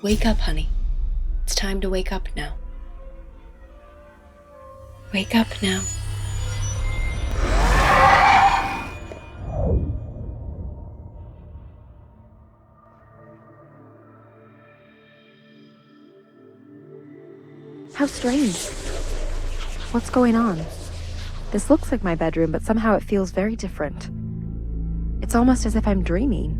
Wake up, honey. It's time to wake up now. Wake up now. How strange. What's going on? This looks like my bedroom, but somehow it feels very different. It's almost as if I'm dreaming.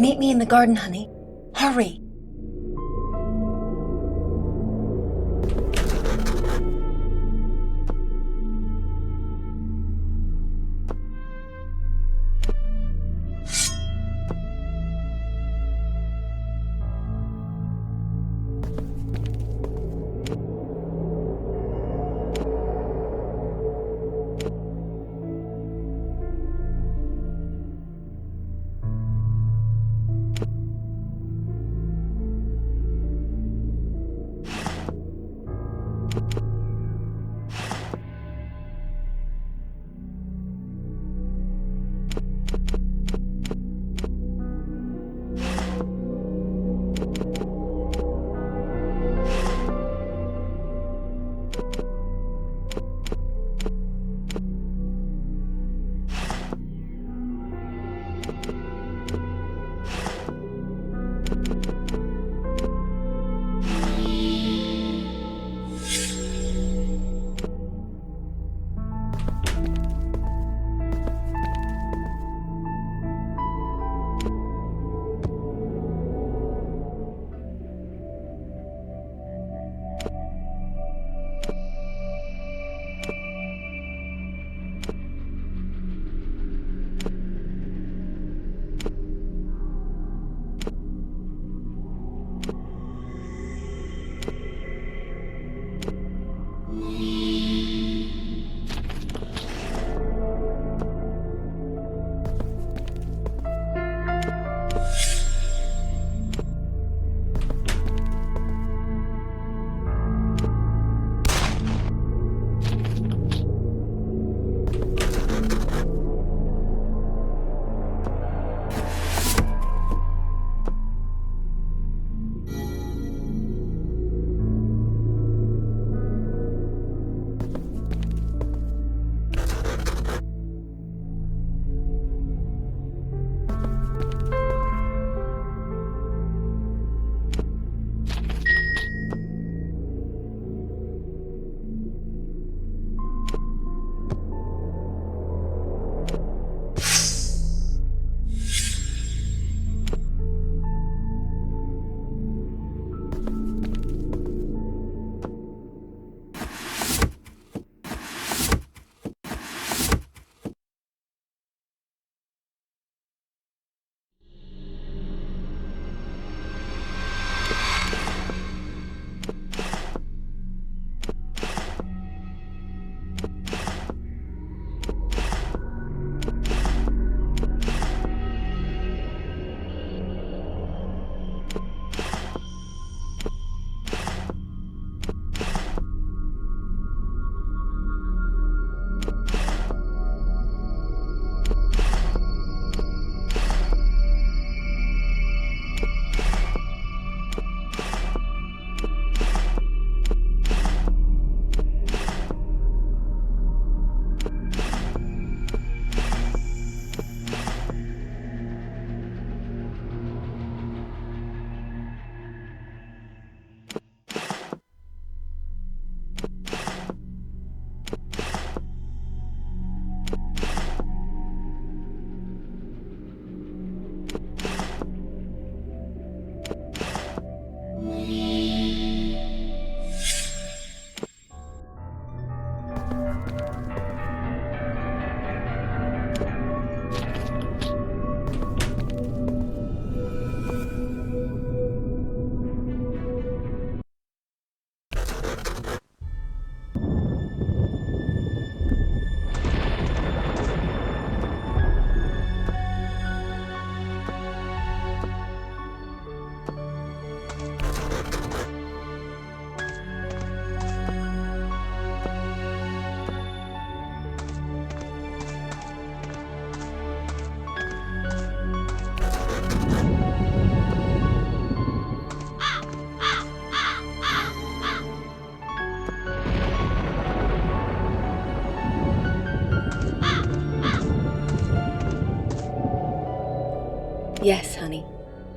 Meet me in the garden, honey. Hurry.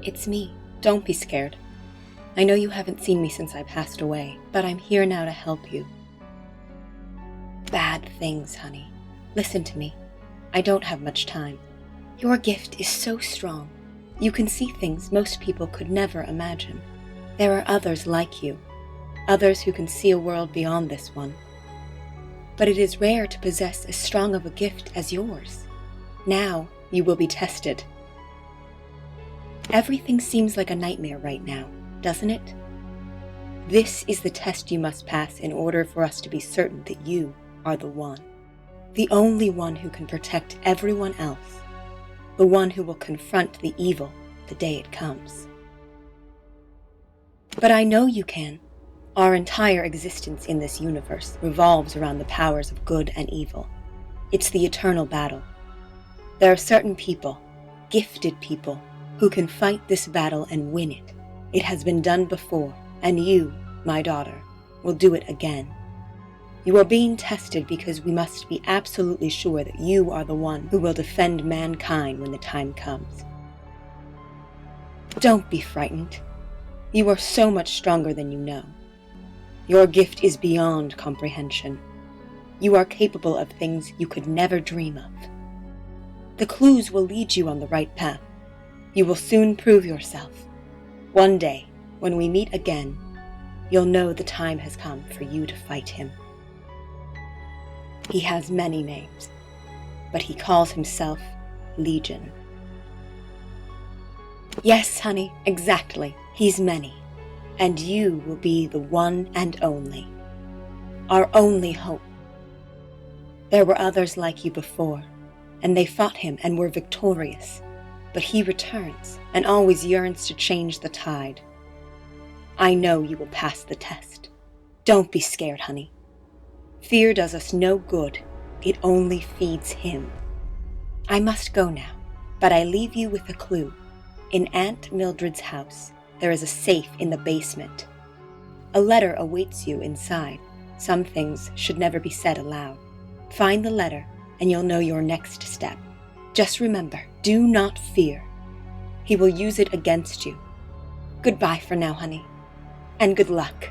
It's me. Don't be scared. I know you haven't seen me since I passed away, but I'm here now to help you. Bad things, honey. Listen to me. I don't have much time. Your gift is so strong. You can see things most people could never imagine. There are others like you, others who can see a world beyond this one. But it is rare to possess as strong of a gift as yours. Now you will be tested. Everything seems like a nightmare right now, doesn't it? This is the test you must pass in order for us to be certain that you are the one. The only one who can protect everyone else. The one who will confront the evil the day it comes. But I know you can. Our entire existence in this universe revolves around the powers of good and evil. It's the eternal battle. There are certain people, gifted people, who can fight this battle and win it. It has been done before, and you, my daughter, will do it again. You are being tested because we must be absolutely sure that you are the one who will defend mankind when the time comes. Don't be frightened. You are so much stronger than you know. Your gift is beyond comprehension. You are capable of things you could never dream of. The clues will lead you on the right path. You will soon prove yourself. One day, when we meet again, you'll know the time has come for you to fight him. He has many names, but he calls himself Legion. Yes, honey, exactly. He's many, and you will be the one and only. Our only hope. There were others like you before, and they fought him and were victorious, but he returns and always yearns to change the tide. I know you will pass the test. Don't be scared, honey. Fear does us no good. It only feeds him. I must go now, but I leave you with a clue. In Aunt Mildred's house, there is a safe in the basement. A letter awaits you inside. Some things should never be said aloud. Find the letter, and you'll know your next step. Just remember, do not fear. He will use it against you. Goodbye for now, honey, and good luck.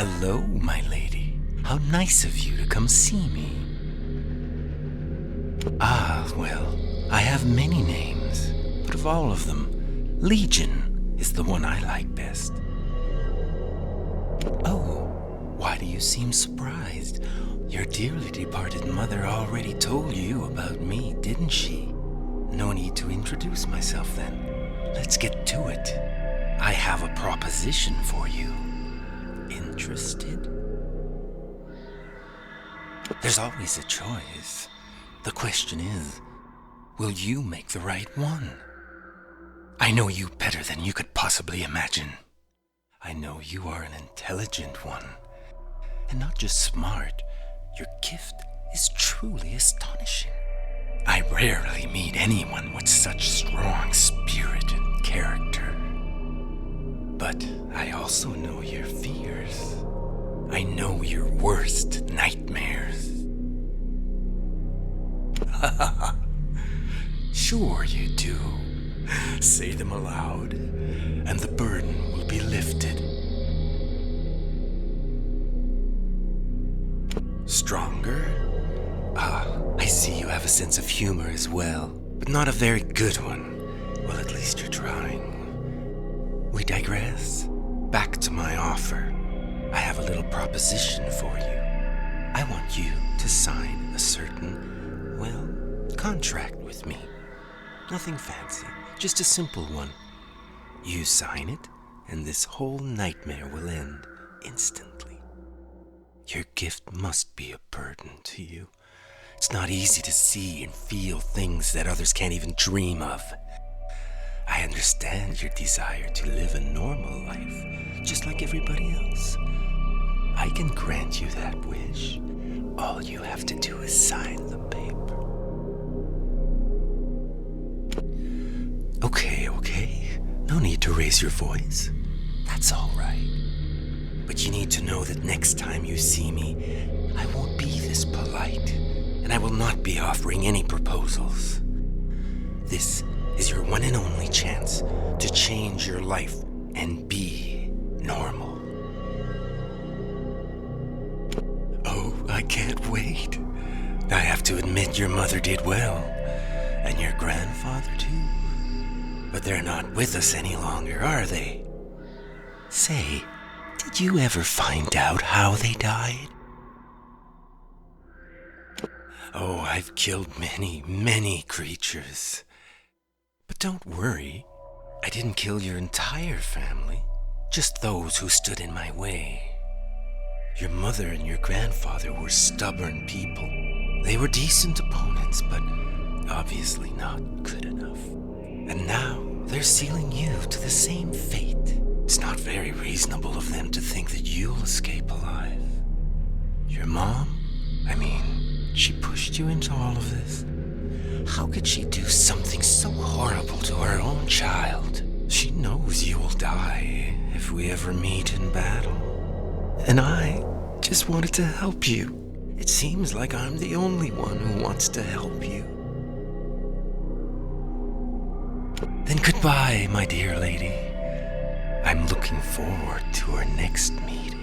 Hello, my lady. How nice of you to come see me. Ah, well, I have many names, but of all of them, Legion is the one I like best. Oh, why do you seem surprised? Your dearly departed mother already told you about me, didn't she? No need to introduce myself then. Let's get to it. I have a proposition for you. Interested? There's always a choice. The question is, will you make the right one? I know you better than you could possibly imagine. I know you are an intelligent one. And not just smart, your gift is truly astonishing. I rarely meet anyone with such strong spirit and character. But I also know your fears. I know your worst nightmares. Sure you do. Say them aloud, and the burden will be lifted. Stronger? I see you have a sense of humor as well, but not a very good one. Well, at least you're trying. We digress. Back to my offer. I have a little proposition for you. I want you to sign a certain, contract with me. Nothing fancy, just a simple one. You sign it, and this whole nightmare will end instantly. Your gift must be a burden to you. It's not easy to see and feel things that others can't even dream of. I understand your desire to live a normal life, just like everybody else. I can grant you that wish. All you have to do is sign the paper. Okay. No need to raise your voice. That's all right. But you need to know that next time you see me, I won't be this polite, and I will not be offering any proposals. This is your one and only chance to change your life and be normal. Oh, I can't wait. I have to admit your mother did well, and your grandfather too. But they're not with us any longer, are they? Say, did you ever find out how they died? Oh, I've killed many creatures. But don't worry, I didn't kill your entire family, just those who stood in my way. Your mother and your grandfather were stubborn people. They were decent opponents, but obviously not good enough. And now they're sealing you to the same fate. It's not very reasonable of them to think that you'll escape alive. Your mom, she pushed you into all of this. How could she do something so horrible to her own child? She knows you will die if we ever meet in battle. And I just wanted to help you. It seems like I'm the only one who wants to help you. Then goodbye, my dear lady. I'm looking forward to our next meeting.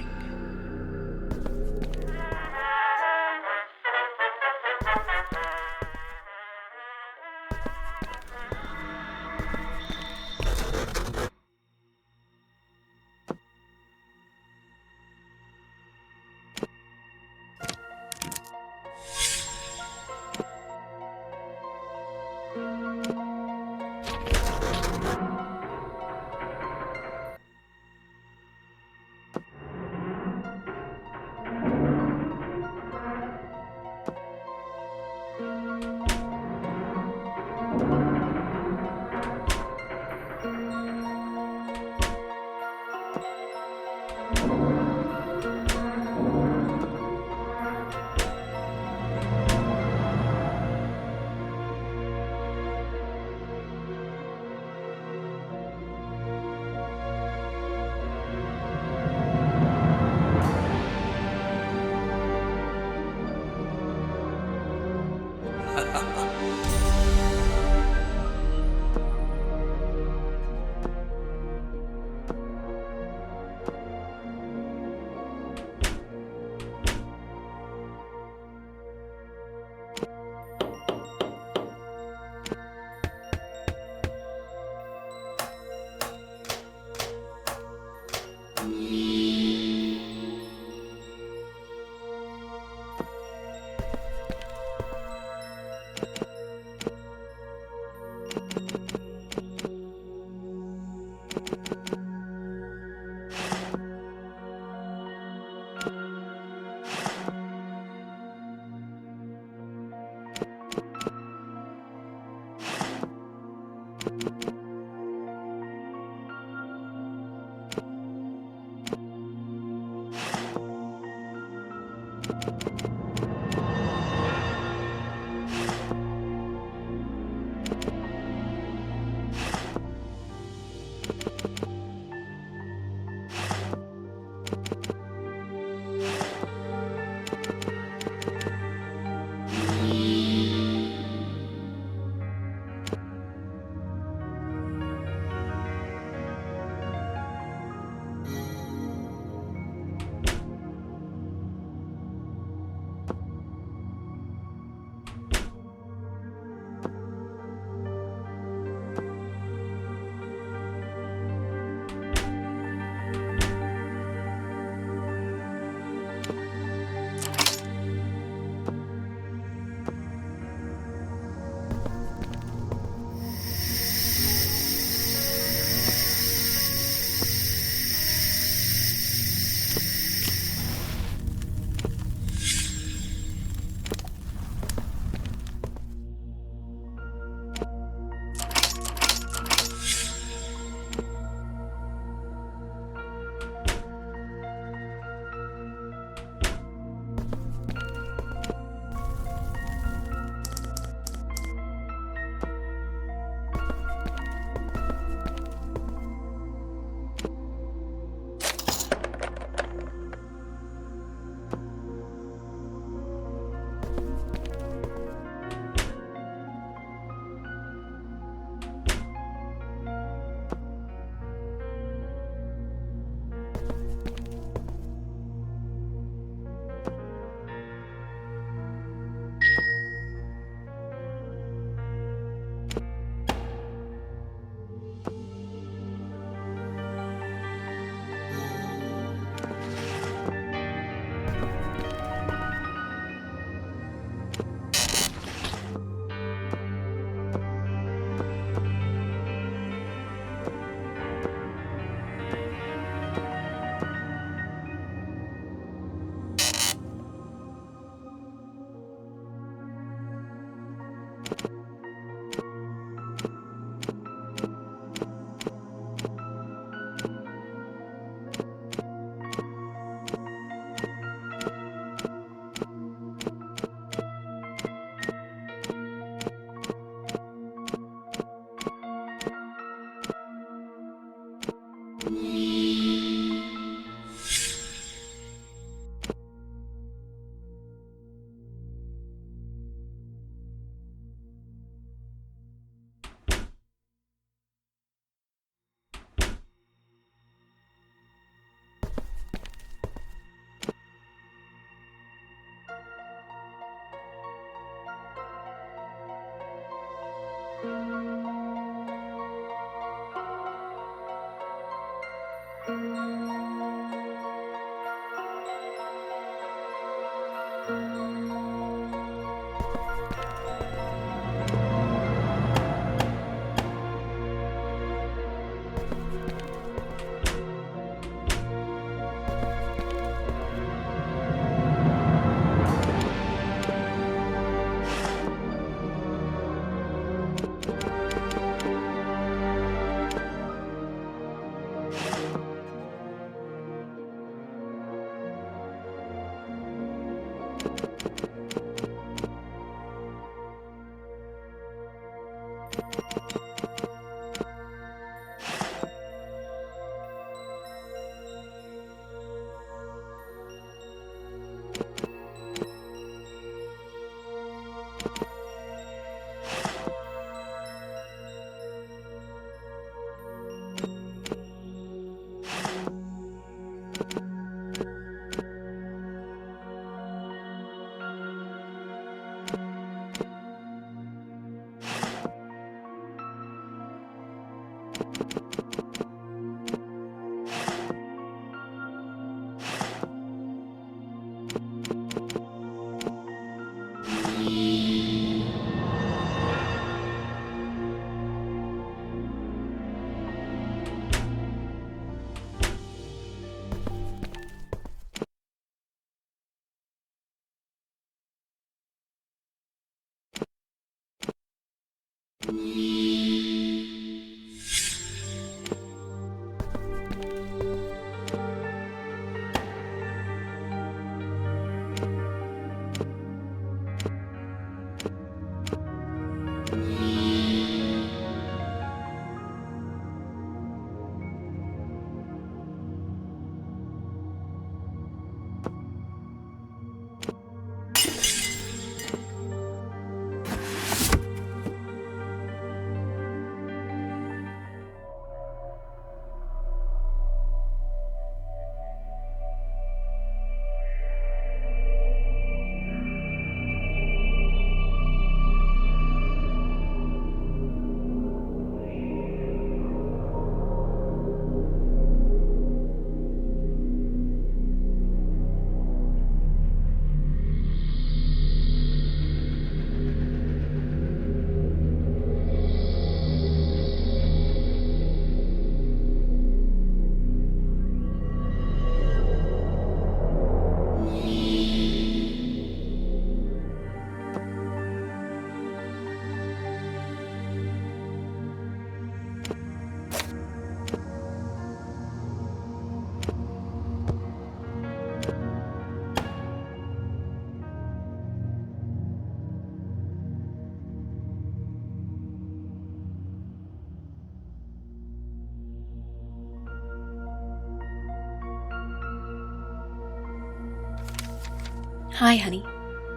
Hi, honey.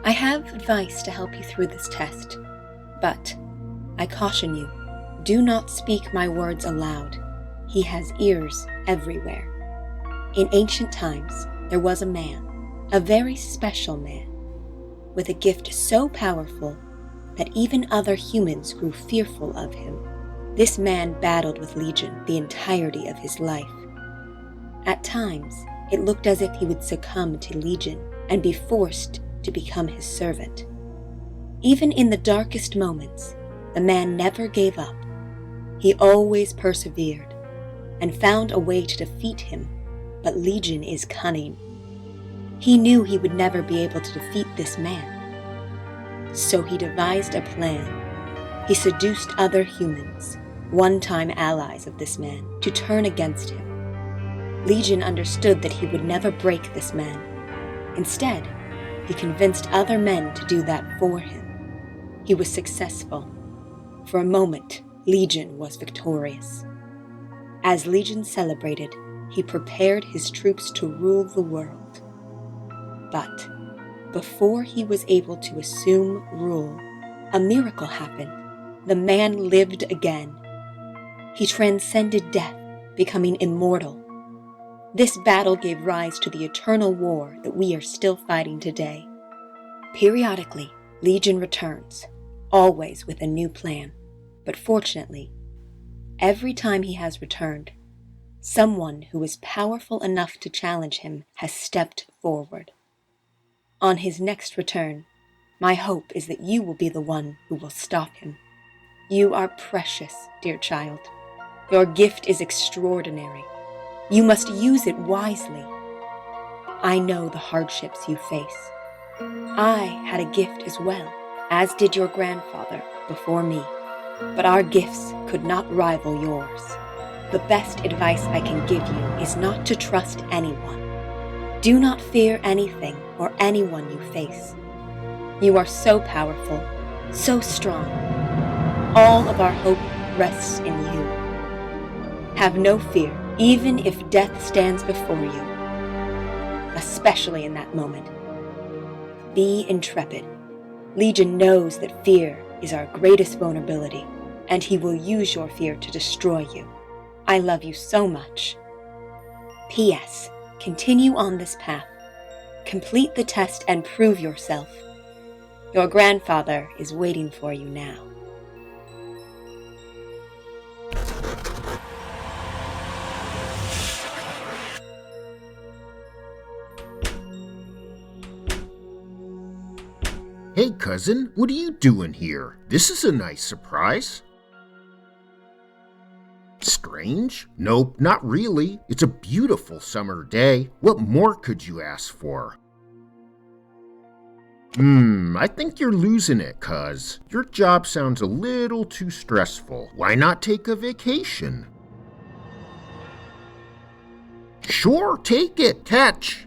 I have advice to help you through this test, but I caution you, do not speak my words aloud. He has ears everywhere. In ancient times, there was a man, a very special man, with a gift so powerful that even other humans grew fearful of him. This man battled with Legion the entirety of his life. At times, it looked as if he would succumb to Legion and be forced to become his servant. Even in the darkest moments, the man never gave up. He always persevered and found a way to defeat him, but Legion is cunning. He knew he would never be able to defeat this man. So he devised a plan. He seduced other humans, one-time allies of this man, to turn against him. Legion understood that he would never break this man. Instead, he convinced other men to do that for him. He was successful. For a moment, Legion was victorious. As Legion celebrated, he prepared his troops to rule the world. But before he was able to assume rule, a miracle happened. The man lived again. He transcended death, becoming immortal. This battle gave rise to the eternal war that we are still fighting today. Periodically, Legion returns, always with a new plan. But fortunately, every time he has returned, someone who is powerful enough to challenge him has stepped forward. On his next return, my hope is that you will be the one who will stop him. You are precious, dear child. Your gift is extraordinary. You must use it wisely. I know the hardships you face. I had a gift as well, as did your grandfather before me. But our gifts could not rival yours. The best advice I can give you is not to trust anyone. Do not fear anything or anyone you face. You are so powerful, so strong. All of our hope rests in you. Have no fear, even if death stands before you, especially in that moment. Be intrepid. Legion knows that fear is our greatest vulnerability, and he will use your fear to destroy you. I love you so much. P.S. Continue on this path. Complete the test and prove yourself. Your grandfather is waiting for you now. Hey cousin, what are you doing here? This is a nice surprise. Strange? Nope, not really. It's a beautiful summer day. What more could you ask for? I think you're losing it, cuz. Your job sounds a little too stressful. Why not take a vacation? Sure, take it. Catch.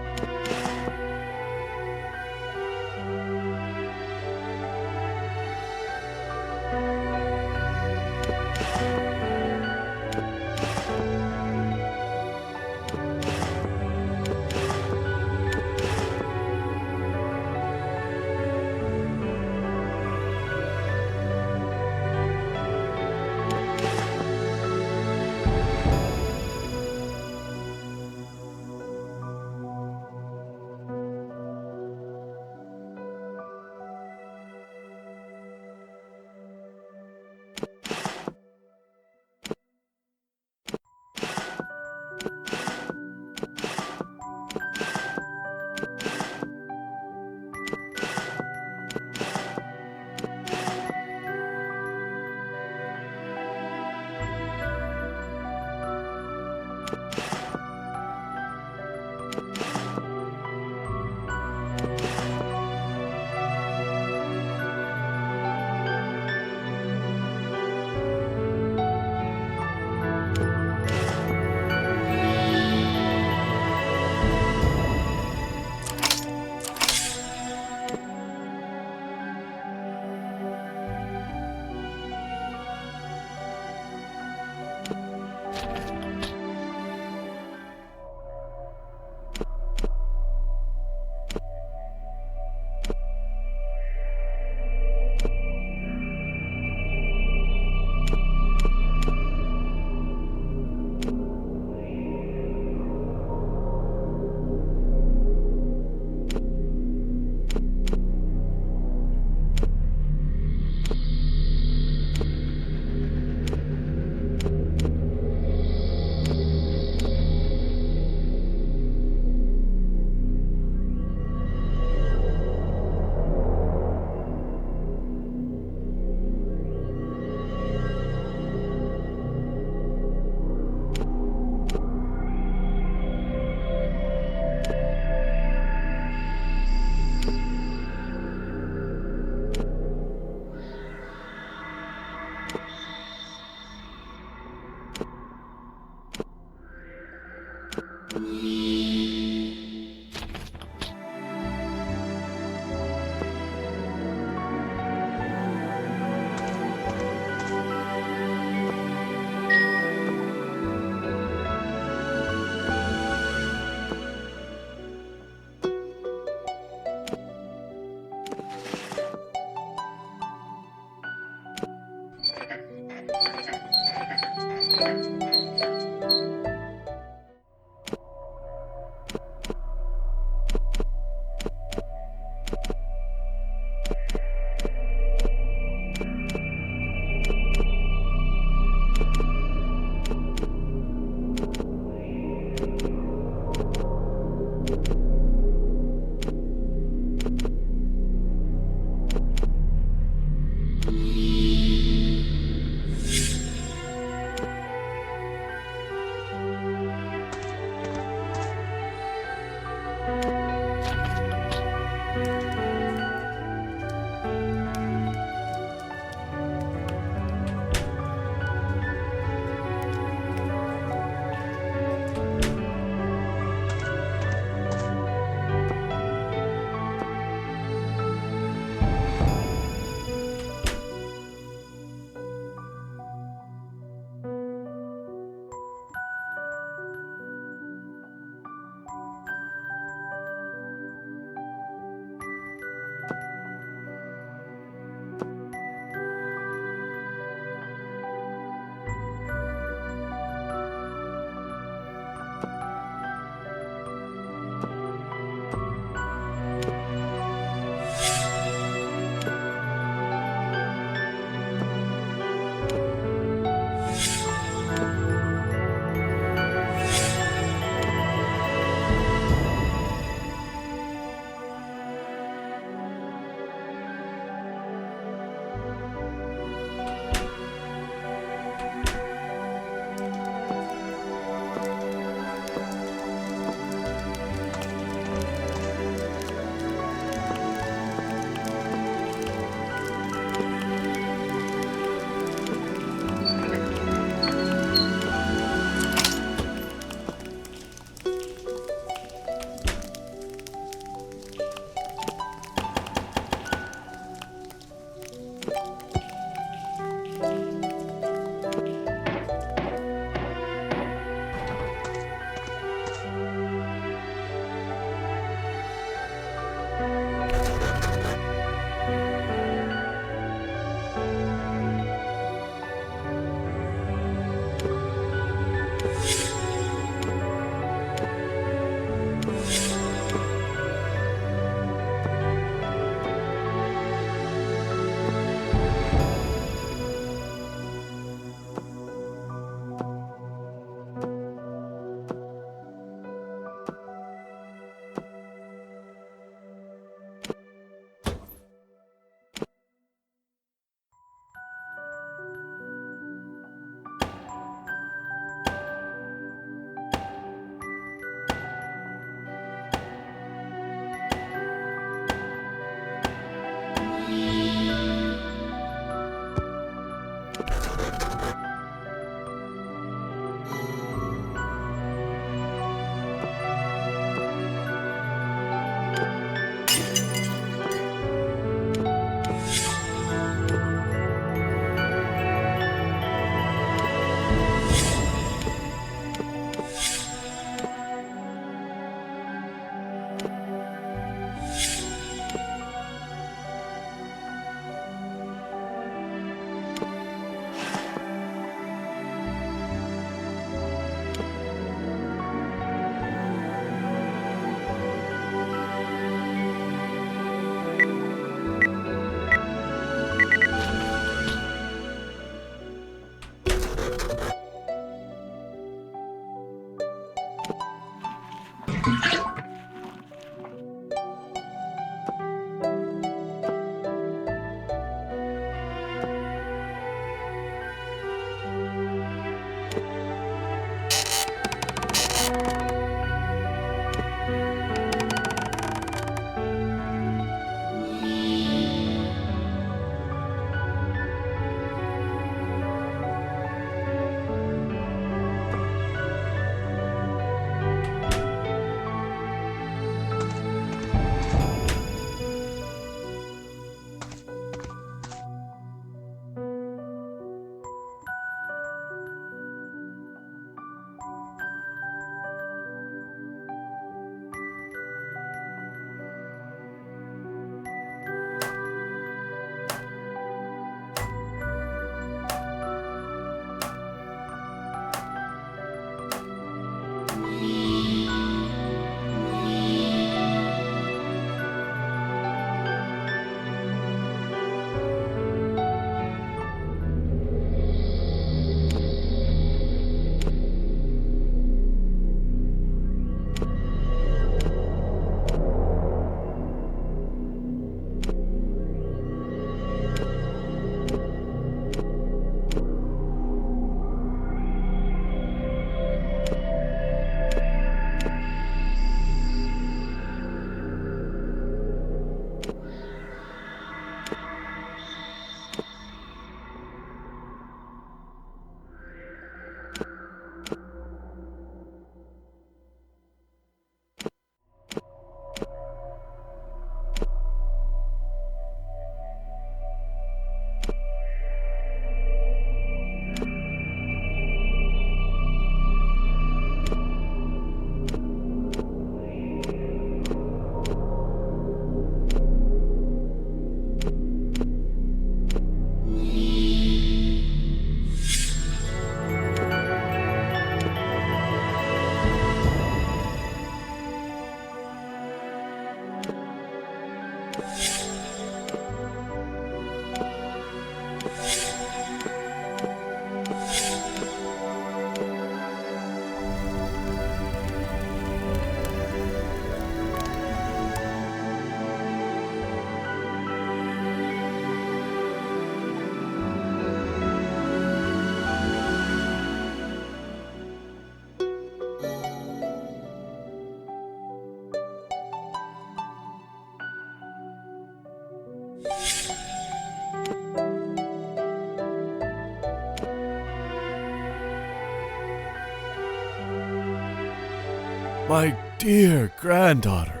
My dear granddaughter.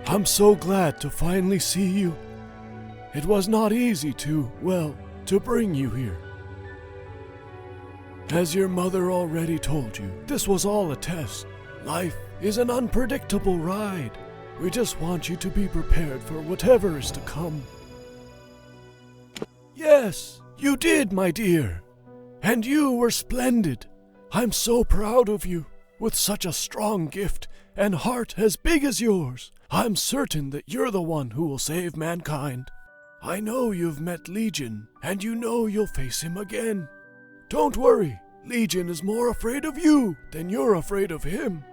I'm so glad to finally see you. It was not easy to bring you here. As your mother already told you, this was all a test. Life is an unpredictable ride. We just want you to be prepared for whatever is to come. Yes, you did, my dear. And you were splendid. I'm so proud of you. With such a strong gift and heart as big as yours, I'm certain that you're the one who will save mankind. I know you've met Legion, and you know you'll face him again. Don't worry, Legion is more afraid of you than you're afraid of him.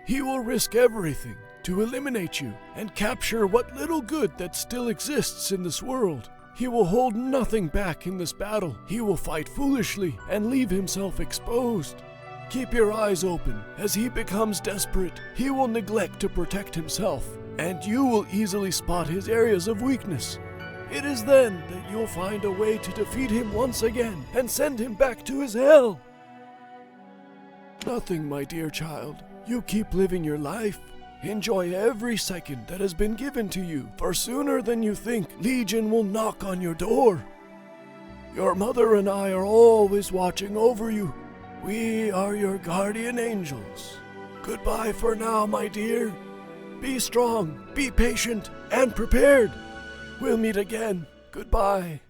He will risk everything to eliminate you and capture what little good that still exists in this world. He will hold nothing back in this battle. He will fight foolishly and leave himself exposed. Keep your eyes open. As he becomes desperate, he will neglect to protect himself, and you will easily spot his areas of weakness. It is then that you'll find a way to defeat him once again and send him back to his hell. Nothing, my dear child. You keep living your life. Enjoy every second that has been given to you, for sooner than you think, Legion will knock on your door. Your mother and I are always watching over you. We are your guardian angels. Goodbye for now, my dear. Be strong, be patient, and prepared. We'll meet again. Goodbye.